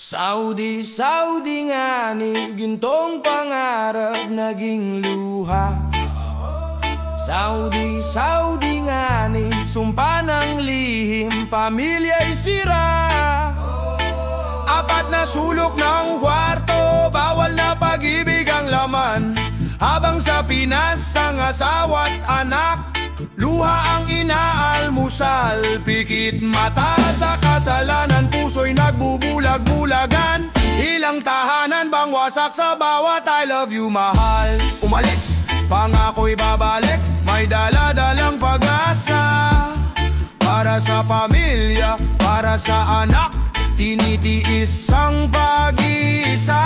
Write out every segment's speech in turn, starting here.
Saudi nga ni gintong pangarap naging luha. Saudi nga ni sumpa ng lihim, pamilya'y sira. Apat na sulok ng kwarto, bawal na pag-ibig ang laman. Habang sa Pinas ang asawa't anak, luha ang inaalmusal. Pikit mata sa kasalanan, puso'y nagbubulag-bulagan. Ilang tahanan bang wasak sa bawat I love you mahal. Umalis, pangako'y babalik, may dala-dalang pag-asa. Para sa pamilya, para sa anak, tinitiis ang pag-iisa.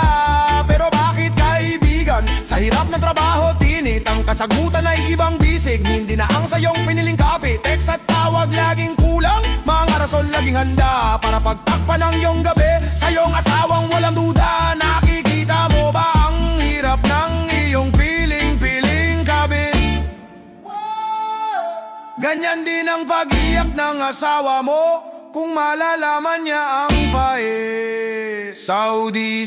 Pero bakit kaibigan, sa hirap ng trabaho tinit, ang kasagutan ay ibang bisig. Hindi na ang sayong piniling kape, text at tawag laging kulang. Mga rason laging handa para pagtakpan ng iyong gabi. Sa iyong asawang walang duda, nakikita mo ba ang hirap ng iyong piling-piling kabit? Ganyan din ang pag-iyak ng asawa mo kung malalaman niya ang pait. Saudi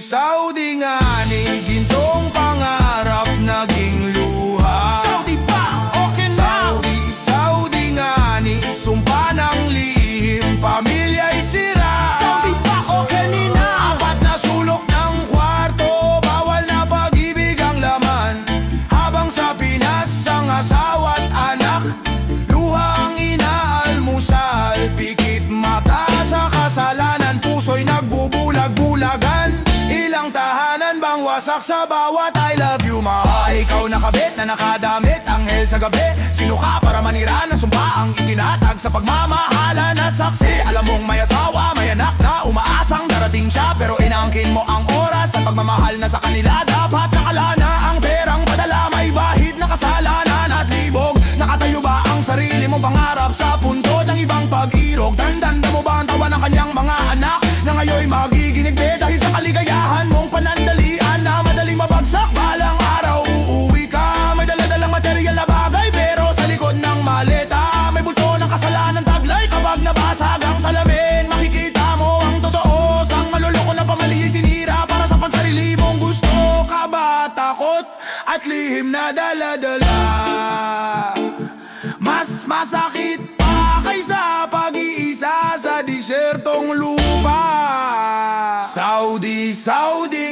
nga ni gintong pangarap naging luha. Saudi pa, okay now. Saudi nga ni sumpa ng lihim, pamilya'y sira. Saudi pa, okay ni na. Apat na sulok ng kwarto, bawal na pag-ibig ang laman. Habang sa Pinas ang asawa't anak, luha ang inaalmusal. Pikit mata sa kasalanan, puso'y nagbubulag-bulagan. Ilang tahanan bang wasak sa bawat I love you mahal. Ikaw nakabit na nakadamit, anghel sa gabi. Sino ka para manira ng sumpa ang itinatag sa pagmamahalan at saksi? Alam mong may asawa, may anak na umaasang darating siya, pero inaangkin mo ang oras at pagmamahal na sa kanila. Dapat nakala na ang perang padala, may bahid na kasalanan at libog. Nakatayo ba ang sarili mong pangarap sa puntod ng ibang pag-irog? Tandanda mo ba ang tawa ng kanyang mga anak na ngayon'y magiginigbe dahil sa kaligayahan mong panandalian na madaling mabagsak? Balang araw uuwi ka, may daladalang material na bagay, pero sa likod ng maleta may bulto ng kasalanan taglay. Kapag nabasag ang salamin, makikita mo ang totoo. Sang maluloko na pamali sinira para sa pansarili mong gusto. Ka ba takot at lihim na daladala? Mas masakit pa kaysa pag-iisa sa disyertong lupa. Saudi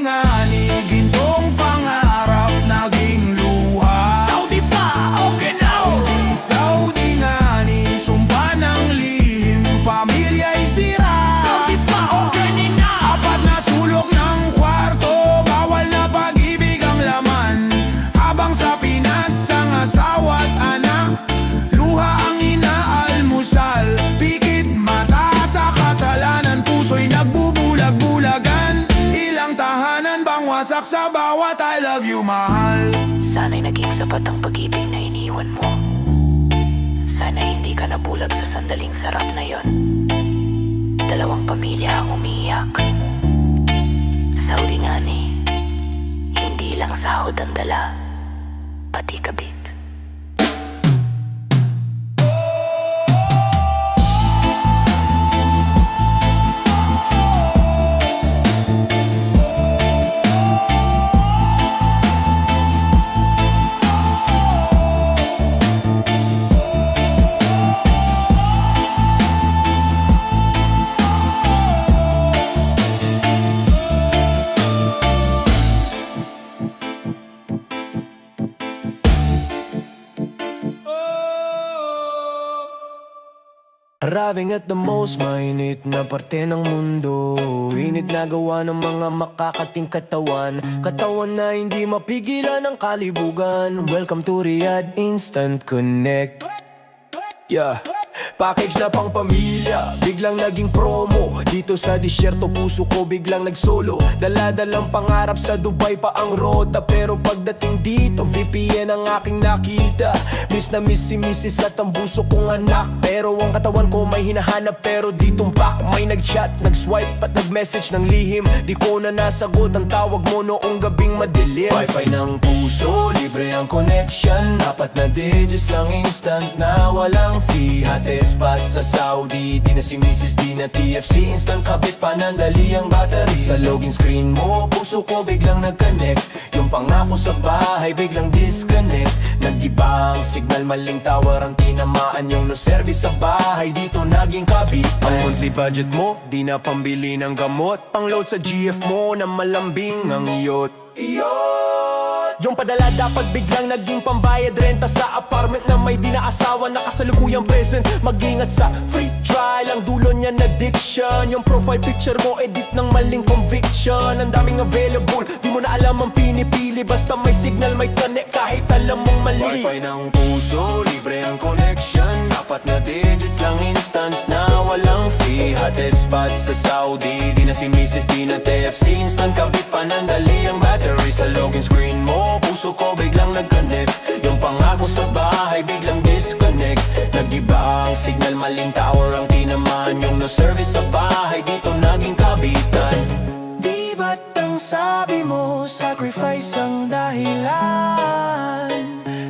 nga ni gintong pangarap naging luha. Saudi pa, okay now. Saudi nga ni sumpa ng lihim, pamilya'y sira. Saudi pa, okay ni na. Apat na sulok ng kwarto, bawal na pag-ibig ang laman. Habang sa Pinas ang asawa't anak, luha ang inaalmusal. Pikit mata sa kasalanan, puso'y nagbubulag-bulagan. Ilang tahanan bang wasak sa bawat I love you mahal. Sana'y naging sapat ang pag-ibig na iniwan mo. Sana hindi ka nabulag sa sandaling sarap na yon. Dalawang pamilya ang umiiyak. Saudi nga ni, hindi lang sahod ang dala, pati kabit. Arriving at the most mainit na parte ng mundo. Init na gawa ng mga makakating katawan. Katawan na hindi mapigilan ng kalibugan. Welcome to Riyadh Instant Connect. Yeah. Package na pang pamilya, biglang naging promo. Dito sa disyerto puso ko biglang nagsolo. Dala-dalang pangarap sa Dubai pa ang rota, pero pagdating dito VPN ang aking nakita. Miss na miss si Mrs. at ang buso kong anak. Pero ang katawan ko may hinahanap, pero di tumpak. May nag-chat, nag-swipe at nag-message ng lihim. Di ko na nasagot ang tawag mo noong gabing madilim. Wi-Fi ng puso, libre ang connection. Apat na digits lang instant na walang fee. Hati spot sa Saudi. Di na si Mrs. di na TFC, instant kabit panandali ang battery. Sa login screen mo, puso ko biglang nag-connect. Yung pangako sa bahay biglang disconnect. Nag-iba ang signal, maling tower ang tinamaan. Yung no service sa bahay dito naging kabit. Ang monthly budget mo, di na pambili ng gamot. Pang-load sa GF mo na malambing ang yacht. Yung padala dapat biglang naging pambayad renta sa apartment na may dinaasawa na kasalukuyang present. Mag-ingat sa free trial, ang dulo niya na addiction. Yung profile picture mo edit ng maling conviction. Ang daming available, di mo na alam ang pinipili. Basta may signal, may connect kahit alam mong mali. Wi-Fi ng puso, libre ang connection. Apat na digits lang, instance na walang fee. Hotspot sa Saudi, di na si Mrs. di na TFC, instant kabit panandali ang battery. Sa login screen mo, puso ko biglang nag-connect. Yung pangako sa bahay biglang disconnect. Nag-iba ang signal, maling tower ang tinamaan. Yung no service sa bahay dito naging kabitan. Di ba't ang sabi mo sacrifice ang dahilan?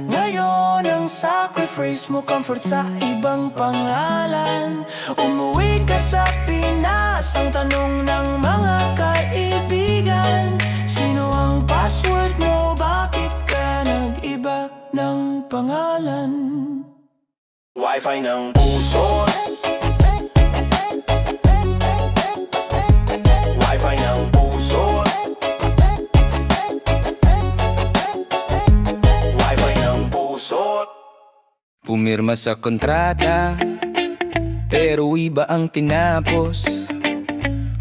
Ngayon ang sacrifice mo comfort sa ibang pangalan. Umuwi ka sa Pinas, ang tanong ng mga kaibigan, sino ang password mo? Bakit ka nag-iba ng pangalan? Wi-Fi ng puso, Wi-Fi ng puso, Wi-Fi ng puso. Pumirma sa kontrata, pero iba ang tinapos.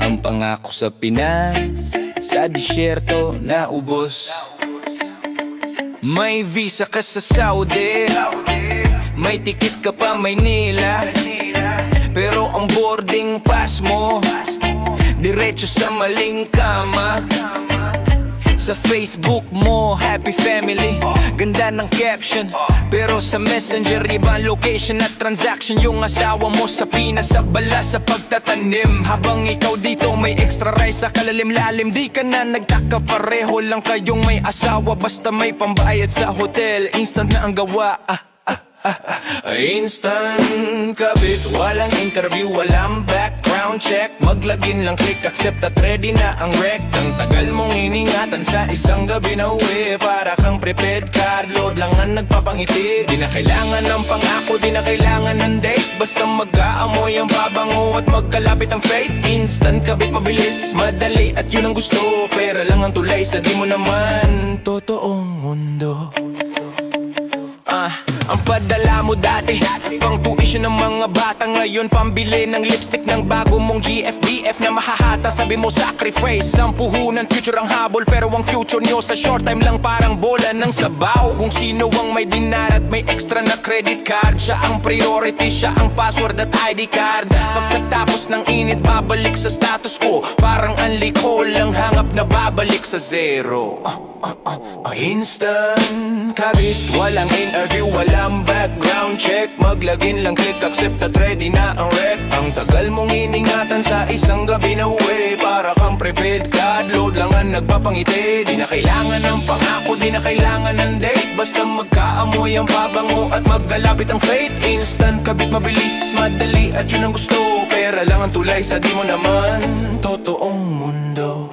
Ang pangako sa Pinas, sa disyerto naubos. May visa ka sa Saudi, may tikit ka pa Maynila, pero ang boarding pass mo diretso sa maling kama. Sa Facebook mo, happy family, ganda ng caption, pero sa messenger iba ang location at transaction. Yung asawa mo sa Pinas, sa bala sa pagtatanim, habang ikaw dito may extra rice sa kalalim-lalim. Di ka na nagtaka, pareho lang kayong may asawa. Basta may pambayad sa hotel, instant na ang gawa. Instant kabit, walang interview, walang background check. Maglagin lang, click accept at ready na ang rec. Ang tagal mong iningatan sa isang gabi na uwi, para kang prepaid card, load lang ang nagpapangiti. Di na kailangan ng pangako, di na kailangan ng date. Basta mag-aamoy ang babango at magkalapit ang fate. Instant kabit, mabilis, madali at yun ang gusto. Pera lang ang tulay sa di mo naman totoong mundo. Ang padala mo dati, pang tuition ng mga bata, ngayon pambili ng lipstick ng bago mong GFBF na mahahata. Sabi mo sacrifice ang puhunan, future ang habol, pero ang future nyo sa short time lang parang bola ng sabaw. Kung sino ang may dinar at may extra na credit card, siya ang priority, siya ang password at ID card. Pagkatapos ng init, babalik sa status quo, parang unliko lang hangap na babalik sa zero. Instant kabit, walang interview, walang background check. Maglagin lang, click accept at ready na ang rec. Ang tagal mong iningatan sa isang gabi na uwi, para kang prepaid card, load lang ang nagpapangiti. Di na kailangan ng pangako, di na kailangan ng date. Basta magkaamoy ang babango at magkalapit ang fate. Instant kabit, mabilis, madali at yun ang gusto. Pera lang ang tulay sa di mo naman totoong mundo.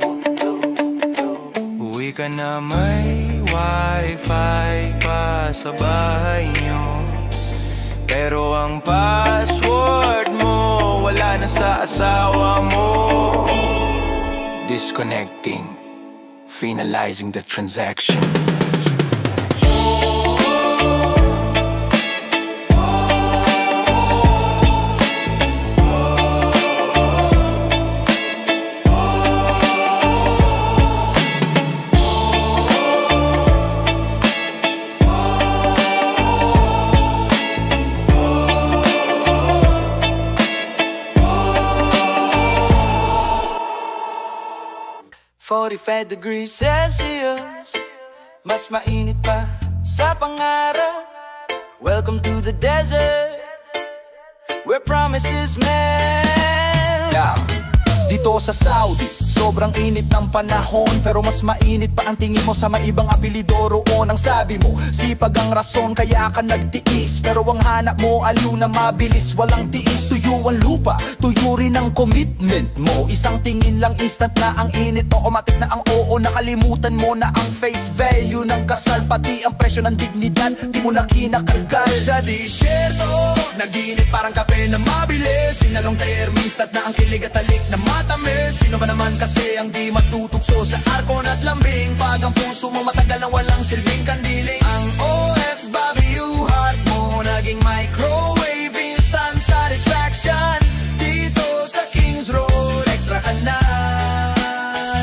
Uwi ka na may Wi-Fi pa sa bahay nyo, pero ang password mo wala na sa asawa mo. Disconnecting, finalizing the transaction. Degrees Celsius, mas mainit pa sa pangarap. Welcome to the desert, where promises melt. Di dito sa Saudi. Sobrang init ng panahon, pero mas mainit pa ang tingin mo sa may ibang apelido roon. Ang sabi mo, sipag ang rason kaya ka nagtiis, pero ang hanap mo aliw na mabilis, walang tiis. Tuyo ang lupa, tuyo rin ang commitment mo. Isang tingin lang instant na ang init, automatic na ang oo. Nakalimutan mo na ang face value ng kasal, pati ang presyo ng dignidad, di mo na kinakalkal. Sa disyerto, naginit parang kape na mabilis. Sinalong term, instant na ang kilig at talik na matamis. Sino ba naman kasi ang di matutugso sa aircon at lambing, pag ang puso mo matagal na walang silbing kandiling. Ang OFW heart mo naging microwave, instant satisfaction. Dito sa Kings Road, extra ka na,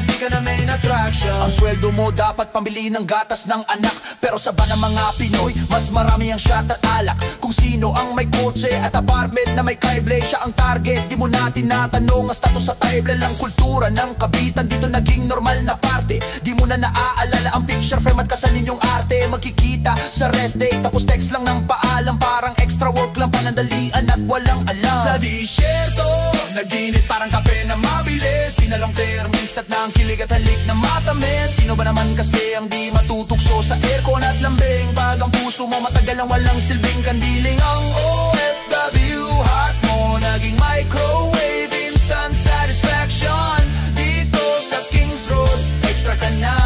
di ka na main attraction. Ang sweldo mo dapat pambili ng gatas ng anak, pero sa ba ng mga Pinoy, mas marami ang shot at alak. Kung sino ang may kotse at apartment na may kaible, siya ang target. Di mo na tinatanong ang status sa table. Ang kultura ng kabitan dito naging normal na parte. Di mo na naaalala ang picture frame at kasal ninyong arte. Magkikita sa rest day, tapos text lang ng paalam. Parang extra work lang, panandalian at walang alam. Sa disyerto, naginit parang kape na mabilis. Sinalong term, instant na ang kilig at halik na matamis. Sino ba naman kasi ang di matutugso sa aircon at lambing, pag ang puso mo matagal ang walang silbing kandiling. Ang OFW heart mo naging microwave, instant satisfaction. Dito sa Kings Road, extra ka na,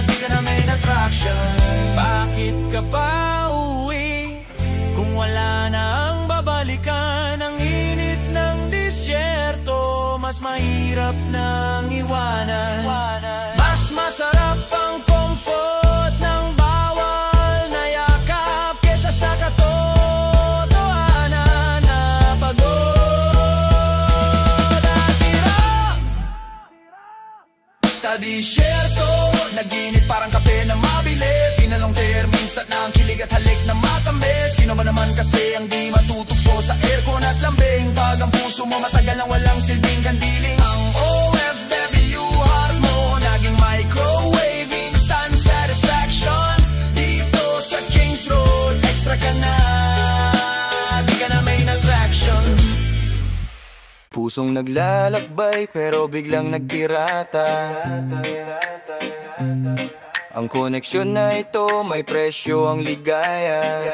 di ka na main attraction. Bakit ka pa uwi kung wala na ang babalikan? Ang init ng disyerto, mas mahirap nang iwanan. Mas masarap ang comfort ng bawal na yakap kesa sa katotohanan na pagod at hirap. Sa disyerto, naginit parang kape na mabilis. Sinalong term, instant na ang kilig at halik na matamis. Sino ba naman kasi ang di matutugso sa aircon at lambing, pag ang puso mo matagal ang walang silbing kandiling. Ang OFW heart mo naging microwave, instant satisfaction. Dito sa Kings Road, extra ka na, di ka na main attraction. Pusong naglalakbay pero biglang nagpirata. Ang koneksyon na ito, may presyo ang ligaya.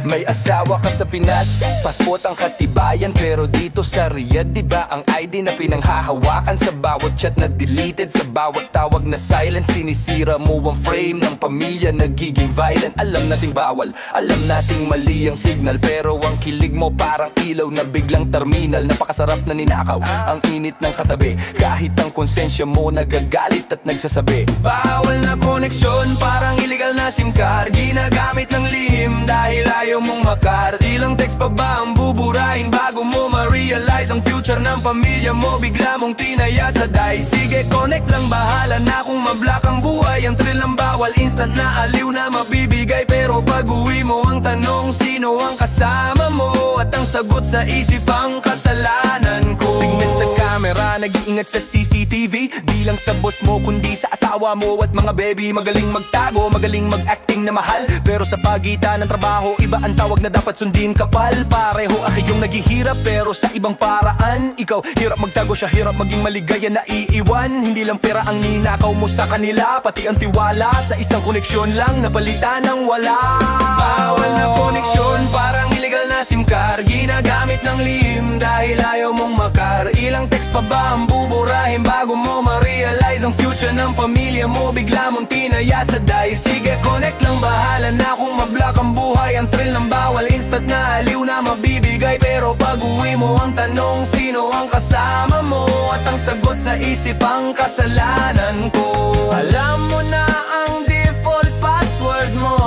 May asawa ka sa Pinas, passport ang katibayan, pero dito sa Riyadh, diba ang ID na pinanghahawakan? Sa bawat chat na deleted, sa bawat tawag na silent, sinisira mo ang frame ng pamilya, nagiging violent. Alam nating bawal, alam nating mali ang signal, pero ang kilig mo parang ilaw na biglang terminal. Napakasarap na ninakaw ang init ng katabi, kahit ang konsensya mo nagagalit at nagsasabi. Bawal na koneksyon, parang illegal na SIM card, ginagamit ng lihim dahil ayaw mong makar. Ilang text pa ba ang buburahin bago mo ma-realize ang future ng pamilya mo bigla mong tinaya sa dice? Sige, connect lang, bahala na kung mablock ang buhay. Ang thrill ng bawal, instant na aliw na mabibigay, pero pag uwi mo ang tanong, sino ang kasama mo? At ang sagot sa isip, ang kasalanan ko. Tingnan sa camera, nag-iingat sa CCTV, di lang sa boss mo kundi sa asawa mo at mga baby. Magaling magtago, magaling mag-acting na mahal, pero sa pagitan ng trabaho, iba ang tawag na dapat sundin kapal. Pareho yung naghihirap pero sa ibang paraan. Ikaw hirap magtago, siya hirap maging maligaya na iiwan. Hindi lang pera ang ninakaw mo sa kanila, pati ang tiwala sa isang koneksyon lang napalitan ng wala. Bawal na koneksyon, parang illegal na SIM card, ginagamit ng lihim dahil ayaw mong makar. Ilang text pa ba ang buburahin bago mo ma-realize ang future ng pamilya mo bigla mong tinaya sa dice? Sige, connect lang, bahala na kung mablock ang buhay. Ang thrill ng bawal, instant na aliw na mabibigay, pero pag uwi mo ang tanong, sino ang kasama mo? At ang sagot sa isip, ang kasalanan ko. Alam mo na ang default password mo,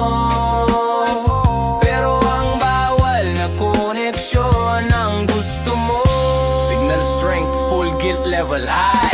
pero ang bawal na koneksyon ang gusto mo. Signal strength, full guilt level high.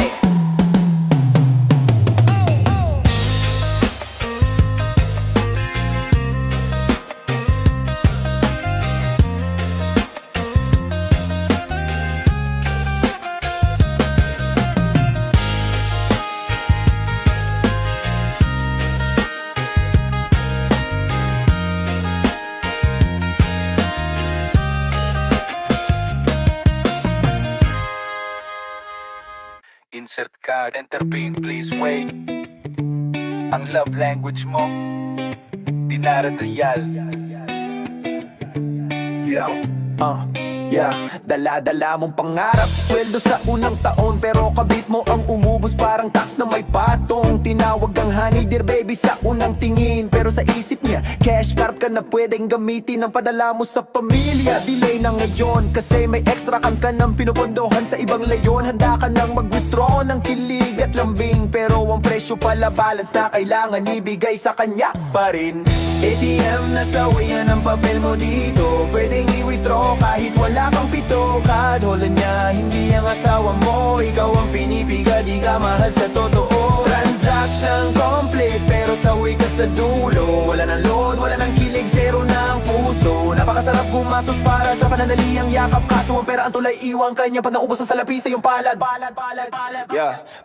Insert card, enter pin, please wait. Ang love language mo, dinar at real. Dala-dala mong pangarap, sweldo sa unang taon, pero kabit mo ang umubos parang tax na may patong. Tinawag ang honey dear baby sa unang tingin, pero sa isip niya cash card ka na pwedeng gamitin ang padala mo sa pamilya. Delay na ngayon kasi may extra kan ka ng pinupondohan sa ibang layon. Handa ka nang mag-withdraw ng kilig at lambing, pero ang presyo pala balance na kailangan ibigay sa kanya pa rin. ATM na sawian ang papel mo dito, pwedeng i-withdraw kahit wala kang pito. Kadholan niya, hindi ang asawa mo, ikaw ang pinipiga, di ka mahal sa totoo. Transaction complete, pero sawi ka sa dulo. Wala nang load, wala nang kilig, zero na ang puso. Napakasarap gumastos para sa panandaliang yakap, kaso ang pera ang tulay iwan kanya pag naubos ang salapi sa iyong palad.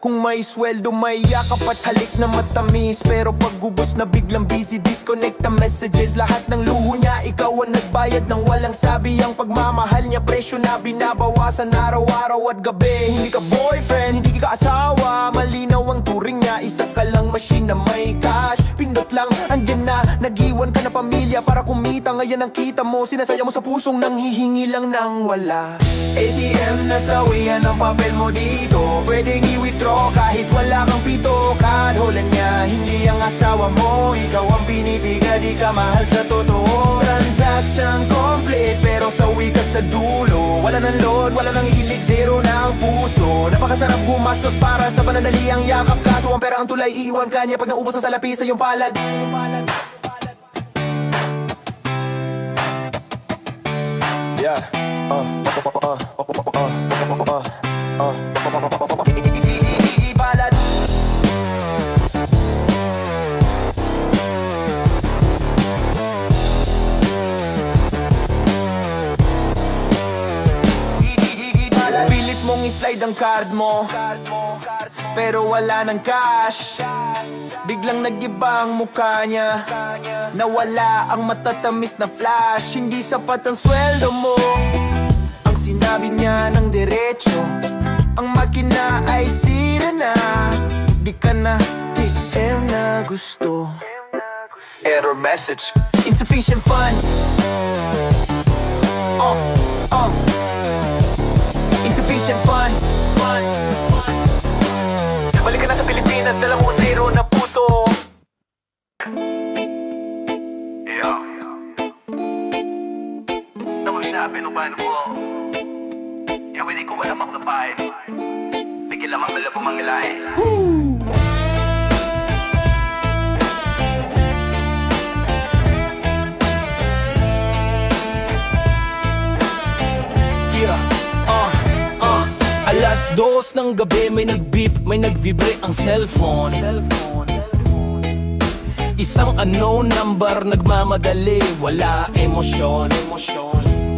Kung may sweldo, may yakap at halik na matamis, pero pag ubos na biglang busy, disconnect ang messages. Lahat ng luho niya, ikaw ang nagbayad ng walang sabi. Ang pagmamahal niya, presyo na binabawasan araw-araw at gabi. Hindi ka boyfriend, hindi ka asawa, malinaw ang turing niya, isa ka lang machine na may cash. Pindot lang, andyan na, nag-iwan ka na pamilya para kumita. Ngayon ang kita mo, sinasaya mo sa pusong nang hihingi lang ng wala. ATM na sawian ang papel mo dito, pwedeng i-withdraw kahit wala kang pito. Kadholan niya, hindi ang asawa mo, ikaw ang pinipiga, di ka mahal sa totoo. Transaction complete, pero sawi ka sa dulo. Wala nang load, wala nang hilig, zero na ang puso. Napakasarap gumastos para sa panandaliang yakap, kaso ang pera ang tulay iwan kanya pag naubos ang salapi sa iyong palad. Pilit mong i-slide ang card mo, pero wala ng cash. Biglang nag-iba ang mukha niya, nawala ang matatamis na flash. Hindi sapat ang sweldo mo, ang sinabi niya ng diretso. Ang makina ay sira na, di ka na TM na gusto. Error message. Insufficient funds. Insufficient funds. Balik ka na sa Pilipinas, dala mo zero na puso. Sabi nung paano mo, yaw hindi ko alam ang napain, bigil lamang nila pumangilain. Alas 2 ng gabi may nag-beep, may nag-vibrate ang cellphone. Isang unknown number, nagmamadali, wala emosyon.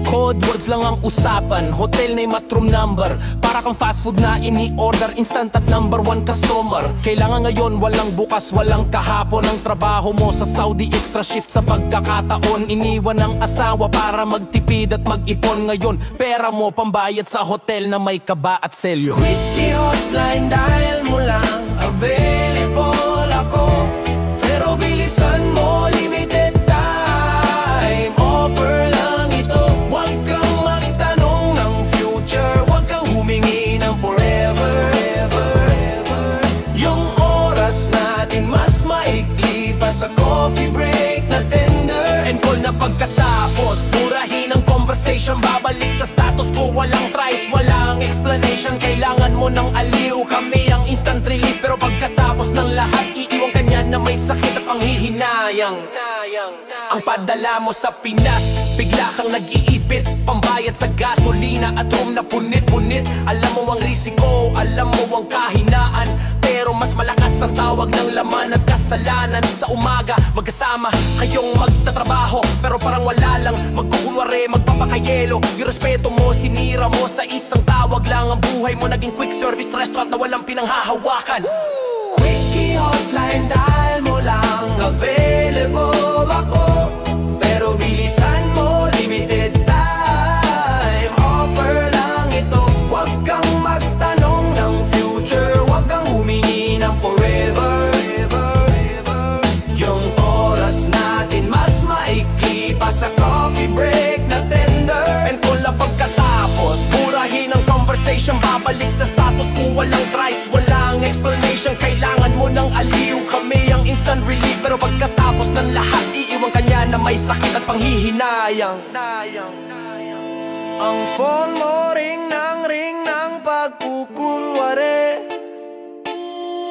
Code words lang ang usapan, hotel na matroom number. Para kang fast food na ini-order, instant at number 1 customer. Kailangan ngayon, walang bukas, walang kahapon. Ang trabaho mo sa Saudi, extra shift sa pagkakataon. Iniwan ng asawa para magtipid at mag-ipon. Ngayon, pera mo pambayad sa hotel na may kaba at selyo. Quickie hotline, dial mo lang, available ako. Pero bilisan mo, limited time offer lang ito. Huwag kang magtanong ng future, huwag kang humingi ng forever. Yung oras natin mas maikli pa sa coffee break na tender. And call na pagkatapos, murahin ang conversation. Babalik sa status ko, walang tries, walang explanation. Kailangan mo ng aliw, kami ang instant relief. Pero pagkatapos ng lahat, iiwan ka niya na may sakit at panghihinayang. Ang padala mo sa Pinas, bigla kang nag-iipit, pambayad sa gasolina at room na punit-punit. Alam mo ang risiko, alam mo ang kahinaan, pero mas malakas ang tawag ng laman at kasalanan. Sa umaga, magkasama kayong magtatrabaho, pero parang wala lang, magkukunwari, magpapakayelo. Yung respeto mo, sinira mo sa isang tawag lang. Ang buhay mo naging quick service restaurant na walang pinanghahawakan. Quickie hotline, dial mo lang, available ako. Pero bilisan mo, limited time offer lang ito. Huwag kang magtanong ng future, Babalik sa status quo, walang tries, walang explanation. Kailangan mo ng aliw, kami ang instant relief. Pero pagkatapos ng lahat, iiwan ka niya na may sakit at panghihinayang. Ang phone mo ring ng pagkukunwari,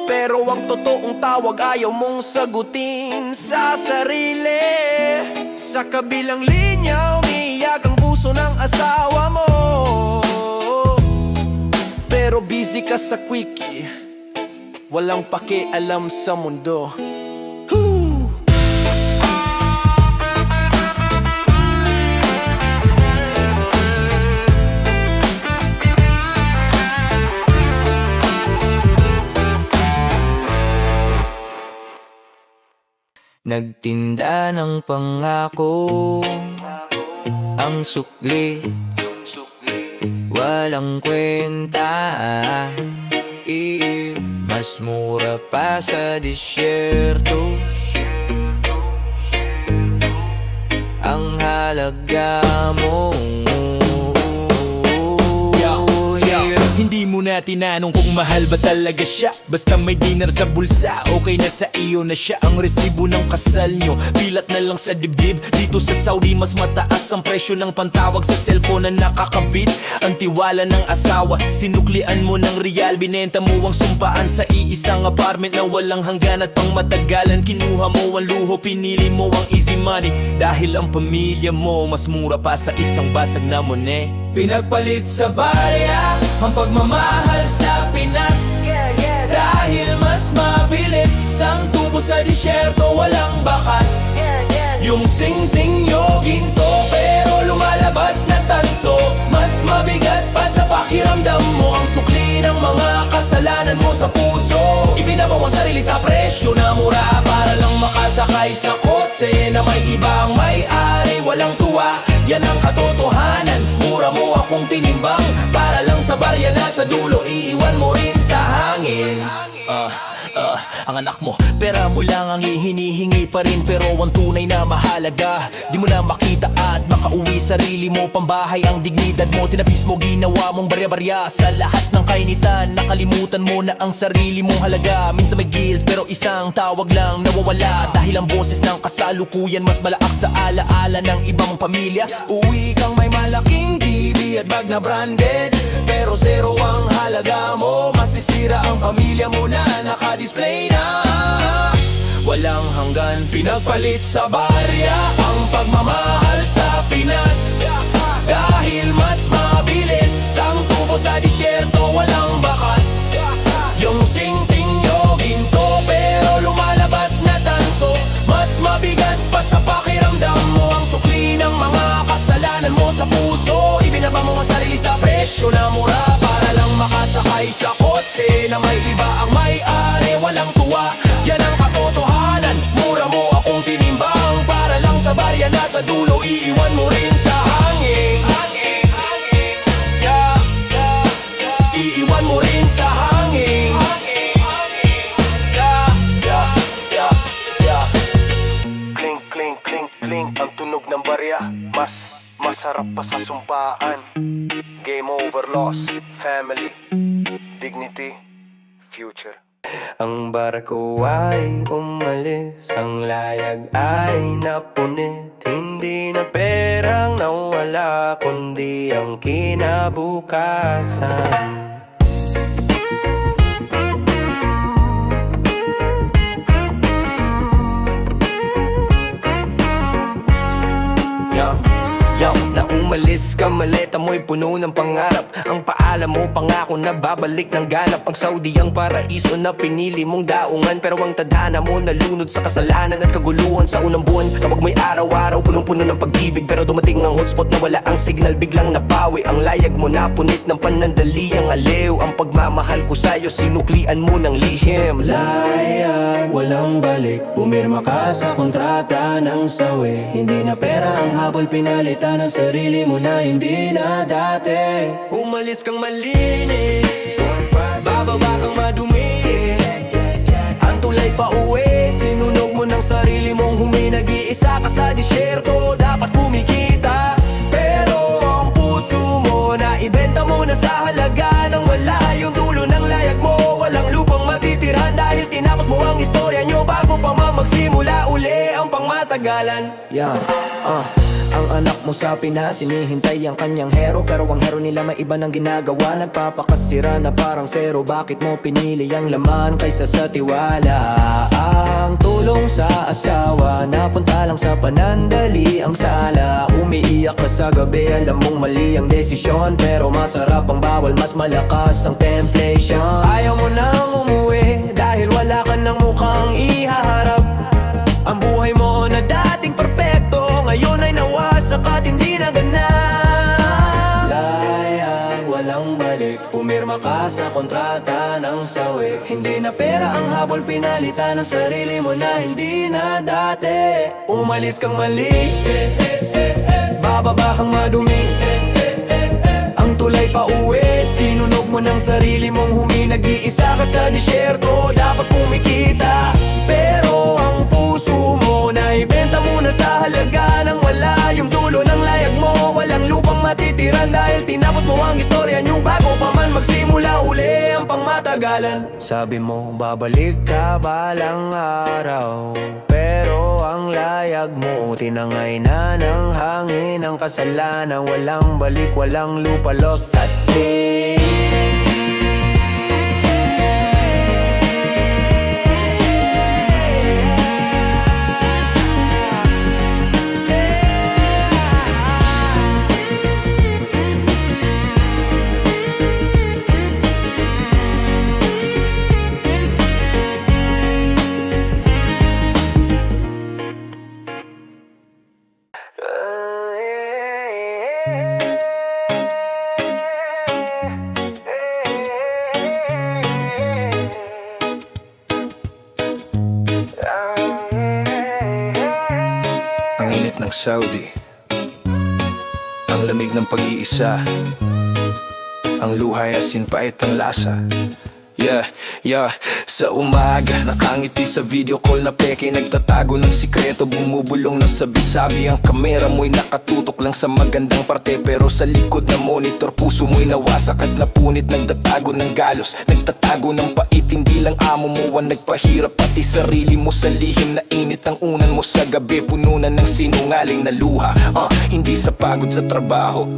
pero ang totoong tawag ayaw mong sagutin sa sarili. sa kabilang linya umiiyak ang puso ng asawa mo. Pero busy ka sa quickie, walang pakialam sa mundo. Nagtinda ng pangako ang sukli, walang kwenta. Mas mura pa sa disyerto ang halaga mo. Hindi mo na tinanong kung mahal ba talaga siya. Basta may dinner sa bulsa, okay na sa iyo na siya. Ang resibo ng kasal nyo, pilat na lang sa dibdib. Dito sa Saudi mas mataas ang presyo ng pantawag sa cellphone na nakakabit. Ang tiwala ng asawa, sinuklian mo ng real. Binenta mo ang sumpaan sa iisang apartment na walang hanggan at pang matagalan. Kinuha mo ang luho, pinili mo ang easy money. Dahil ang pamilya mo mas mura pa sa isang basag na money. Pinagpalit sa barya ang pagmamahal sa Pinas. Dahil mas mabilis ang tubo sa disyerto, walang bakas. Yung sing-sing nyo ginto, pero lumalabas na tanso. Mas mabigat pa sa pakiramdam mo ang sukli ng mga kasalanan mo sa puso. Ibinabaw ang sarili sa presyo na mura para lang makasakay sa kotse na may ibang may-ari. Walang tuwa, yan ang katotohanan. Mura mo akong tinimbang para lang sa barya na sa dulo iiwan mo rin sa hangin. Ang anak mo, pera mo lang ang hinihingi pa rin. Pero ang tunay na mahalaga, di mo na makita at makauwi sarili mo. Pambahay ang dignidad mo, tinapis mo, ginawa mong barya-barya sa lahat ng kainitan. Nakalimutan mo na ang sarili mong halaga. Minsan may guilt, pero isang tawag lang nawawala. Dahil ang boses ng kasalukuyan mas malaak sa alaala ng ibang pamilya. Uwi kang may malaking TV at bag na branded, pero zero ang halaga mo. Masisira ang pamilya mo na naka-display na walang hanggan. Pinagpalit sa barya ang pagmamahal sa Pinas. Dahil mas mabilis ang tubo sa disyerto, walang bakas. Yung sing-sing nyo ginto, pero lumalabas na tanso. Mas mabigat pa sa pakiramdam mo ang sukli ng mga kasalanan mo sa puso. Ibinaba mo ang sarili sa presyo na mura para lang makasakay sa kotse na may iba ang may-ari. Walang tuwa, yan ang katotohanan. Mura mo akong tinimbang para lang sa barya na sa dulo iiwan mo rin sa hangin. Iiwan mo rin sa hangin. Clink, clink, clink, clink ang tunog ng barya. Mas masarap pa sa sumpaan. Game over, loss, family, dignity, future. Ang barko ay umalis, ang layag ay napunit. Hindi na perang nawala, kundi ang kinabukasan. Yo, na umalis ka, maleta mo'y puno ng pangarap. Ang paalam mo, pangako na babalik ng ganap. Ang Saudi ang paraiso na pinili mong daungan. Pero ang tadhana mo nalunod sa kasalanan at kaguluhan sa unang buwan. Kapag may araw-araw, punong-puno ng pag-ibig, pero dumating ang hotspot na wala ang signal, biglang napawi. Ang layag mo napunit ng panandali, ang aliw. Ang pagmamahal ko sa'yo, sinuklian mo ng lihim. Layag, walang balik. Pumirma ka sa kontrata ng sawi. Hindi na pera ang habol, pinalitan ng sarili mo na hindi na dati. Umalis kang malinis, bababa kang madumi. Ang tulay pa uwi, sinunog mo ng sarili mong humi. Nag-iisa ka sa disyerto, dapat kumikita. Pero ang puso mo, naibenta mo na sa halaga ng wala. matagalan. Ang anak mo sa Pinas, hinihintay ang kanyang hero, pero ang hero nila may iba nang ginagawa. Nagpapakasira na parang zero. Bakit mo pinili ang laman kaysa sa tiwala? Ang tulong sa asawa, napunta lang sa panandali ang sala. Umiiyak ka sa gabi, alam mong mali ang desisyon, pero masarap ang bawal, mas malakas ang temptation. Ayaw mo nang umuwi dahil wala ka ng mukhang ihaharap. Ang buhay mo na dating perpekto, ngayon ay nawasak at hindi na ganap. Layang walang balik, pumirma ka sa kontrata ng sawi. Hindi na pera ang habol, pinalitan ng sarili mo na hindi na dati. Umalis kang mali, bababa kang madumi. Ang tulay pa uwi, sinunog mo ng sarili mong humi. Nag-iisa ka sa disyerto, dapat kumikita, pero ang puso mo naibenta mo na sa halaga ng wala. Yung dulo ng layag mo, walang lupang matitiran, dahil tinapos mo ang istorya nyo bago pa man magsimula uli ang pangmatagalan. Sabi mo babalik ka balang araw, pero ang layag mo tinangay na ng hangin. Ang kasalanan walang balik, walang lupa, lost at sea. Ang init ng Saudi, ang lamig ng pag-iisa, ang luha ay asin pait ang lasa. Sa umaga, nakangiti sa video call na peke, nagtatago ng sikreto, bumubulong ng sabi-sabi. Ang kamera mo'y nakatutok lang sa magandang parte, pero sa likod na monitor, puso mo'y nawasak at napunit. Nagtatago ng galos, nagtatago ng pait. Hindi lang amo mo ang nagpahirap, pati sarili mo sa lihim na init ang unan mo sa gabi. Pununan ng sinungaling na luha, hindi sa pagod sa trabaho,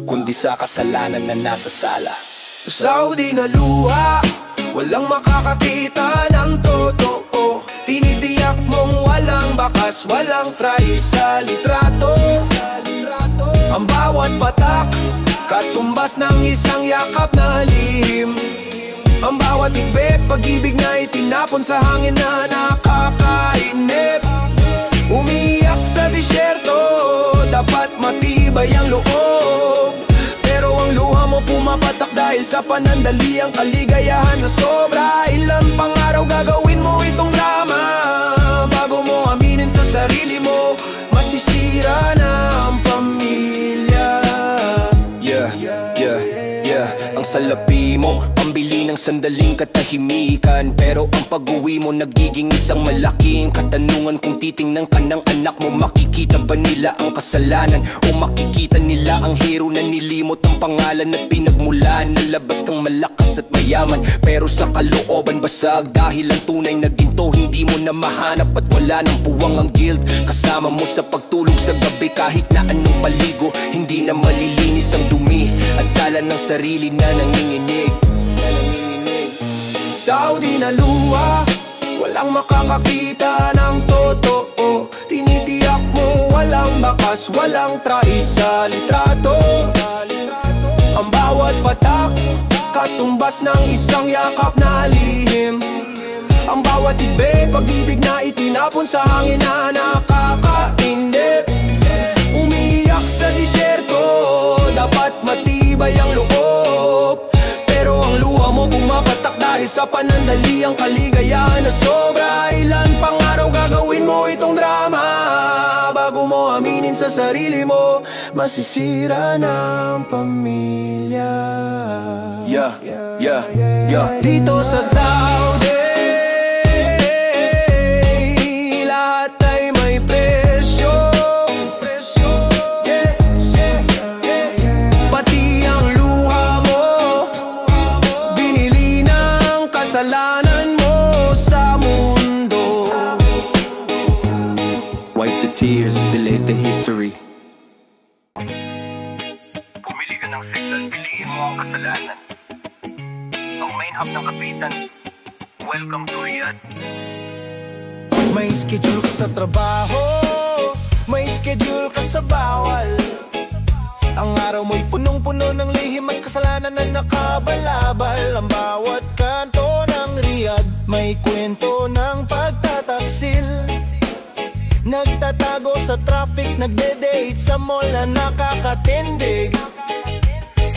kundi sa kasalanan na nasa sala. Saudi na luha, walang makakakita ng totoo. Tinitiyak mong walang bakas, walang try sa litrato. Ang bawat patak, katumbas ng isang yakap na lihim. Ang bawat igbet, pag-ibig na itinapon sa hangin na nakakainip. Umiyak sa disyerto, dapat matibay ang loob, pero ang luha mo pumapatak dahil sa panandali ang kaligayahan na sobra. Ilang pang araw gagawin mo itong drama bago mo aminin sa sarili mo, masisira na ang pamilya. Ang salapi mo, pambili ng sandaling katahimikan, pero ang pag-uwi mo nagiging isang malaking katanungan. Kung titingnan ka ng anak mo, makikita ba nila ang kasalanan? O makikita nila ang hero na nilimot ang pangalan at pinagmulan? Nalabas kang malakas at mayaman, pero sa kalooban basag, dahil ang tunay na ginto hindi mo na mahanap at wala nang puwang ang guilt. Kasama mo sa pagtulog sa gabi, kahit na anong paligo, hindi na malilinis ang dumi at sala ng sarili na nanginginig. Saudi na luha, walang makakakita ng totoo. Tinitiyak mo walang bakas, walang try sa litrato. Ang bawat patak, katumbas ng isang yakap na lihim. Ang bawat ibe, pag-ibig na itinapon sa hangin na nakakainip. Umiiyak sa disyerto, dapat matibay ang loob, pero ang luha mo pumapatak dahil sa panandali ang kaligayahan na sobra. Ilan pang araw gagawin mo itong drama bago mo aminin sa sarili mo, masisira na ang pamilya. Dito sa Saudi, lahat ay may presyo. Pati ang luha mo, binili ng kasalanan mo sa mundo. main hub ng Kapitan. Welcome to Riyadh. May schedule ka sa trabaho, may schedule ka sa bawal. Ang araw mo'y punong-puno ng lihim at kasalanan na nakabalabal. Ang bawat kanto ng Riyadh may kwento ng pagtataksil. Nagtatago sa traffic, nagde-date sa mall na nakakatindig.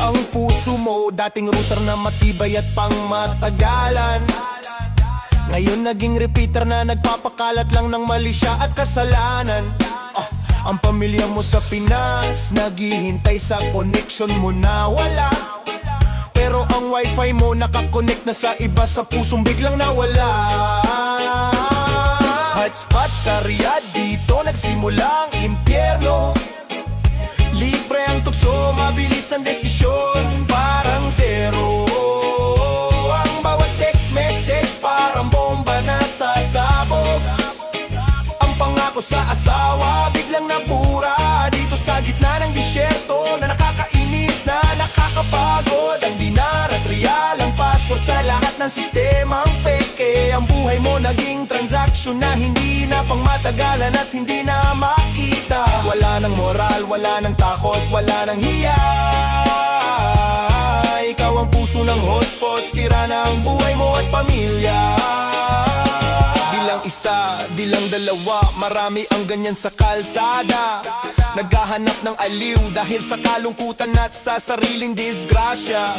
Ang puso mo, dating router na matibay at pang matagalan, ngayon naging repeater na nagpapakalat lang ng mali siya at kasalanan. Ang pamilya mo sa Pinas, naghihintay sa connection mo na wala. Pero ang wifi mo nakakonect na sa iba, sa pusong biglang nawala. Hotspot sa Riyadh, dito nagsimula ang impyerno. Libre ang tukso, mabilis ang desisyon, parang zero. Ang bawat text message parang bomba na sasabog. Ang pangako sa asawa biglang nabura dito sa gitna ng disyerto na nakakainis, na nakakapagod. Ang dinar at riyal ang password sa lahat ng sistemang peke. Ang buhay mo naging transaction na hindi na pang matagalan at hindi na makita. Wala ng moral, wala ng takot, wala ng hiya. Ikaw ang puso ng hotspot, sira na ang buhay mo at pamilya. Di lang isa, di lang dalawa, marami ang ganyan sa kalsada. Naghahanap ng aliw dahil sa kalungkutan at sa sariling disgrasya.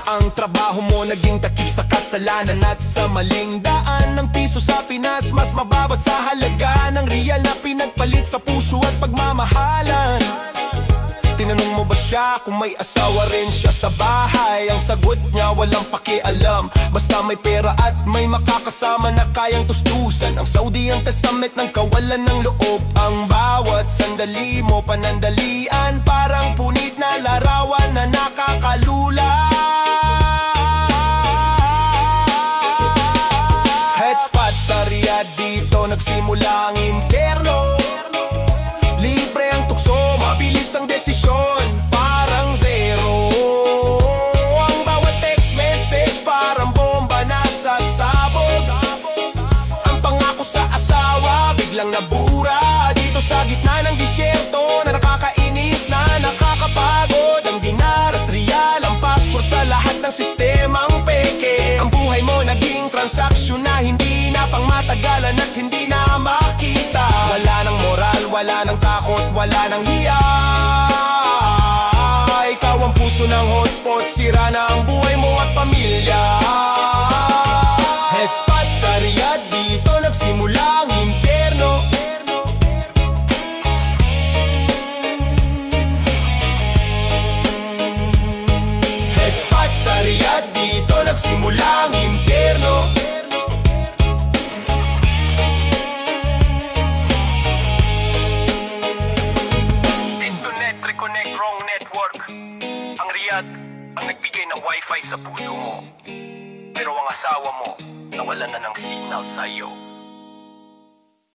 Ang trabaho mo naging takip sa kasalanan at sa maling daan. Ng piso sa Pinas mas mababa sa halaga ng riyal na pinagpalit sa puso at pagmamahalan. Tinanong mo ba siya kung may asawa rin siya sa bahay? Ang sagot niya walang pakialam, basta may pera at may makakasama na kayang tustusan. Ang Saudi ang testament ng kawalan ng loob. Ang bawat sandali mo panandalian, parang punit na larawan na nakakalula. Hotspot sa Riyadh, dito nagsimula ang impyerno. Libre ang tukso, mabilis ang desisyon, parang zero. Ang bawat text message parang bomba na sasabog. Ang pangako sa asawa biglang nabura dito sa gitna ng disyerto na nakakainis, na nakakapagod. Ang dinar at riyal ang password sa lahat ng sistemang peke. Ang buhay mo naging transaction na hindi na pang matagalan at hindi na makita. Wala ng moral, wala ng takot, wala ng hiya. Ikaw ang puso ng hotspot, sira na ang buhay mo at pamilya. Hotspot sa Riyadh, dito nagsimula ang impyerno. Hotspot sa Riyadh, dito nagsimula ang impyerno. Reconnect wrong network. Ang Riyadh ang nagbigay ng wifi sa puso mo, pero ang asawa mo nawalan na ng signal sa iyo.